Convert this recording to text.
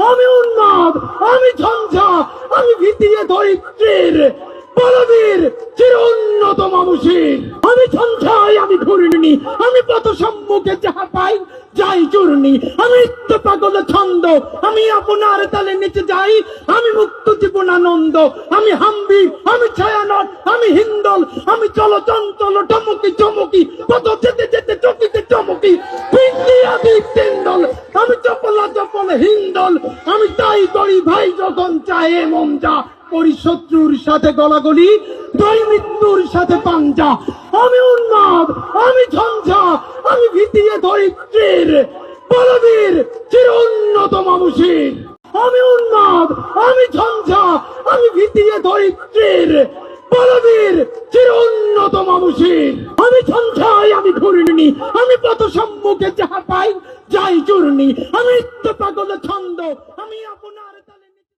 আমি উন্মাদ, আমি ঝঞ্ঝা, আমি ভীতিয়ে ধরিত্রীর বলবীর চির উন্নত মানুষের। আমি ঝঞ্ঝাই, আমি ঘূর্ণি, আমি পথ সম্মুখে যাহা পাই যাই চূর্ণি। আমি নিত্য পাগল ছন্দ, আমি আপনার তালে নিচে যাই, আমি মুক্ত জীবনানন্দ। আমি হাম্বি, আমি ছায়ানট, আমি হিন্দল, আমি চল চঞ্চল টমকি চমকি, পথ যেতে যেতে চকিতে চমকি। তিন্দল, আমি চপলা চপল হিন্দল, আমি তাই করি ভাই যখন চাহে মন যা। করি শত্রুর সাথে গলাগলি, দুই মৃত্যুর সাথে পাঞ্জা। আমি উন্মাদ, আমি ঝঞ্ঝা, আমি ভীতিয়ে ধরিত্রীর বলবীর চির উন্নত মানুষের। আমি উন্মাদ, আমি ঝঞ্ঝা, আমি ভীতিয়ে ধরিত্রীর বলবীর চির উন্নত মানুষের। আমি ঝঞ্ঝাই, আমি ঘূর্ণি, আমি পথ সম্মুখে যাহা পাই যাই চূর্ণি। আমি নিত্য পাগল ছন্দ, আমি আপনার তালে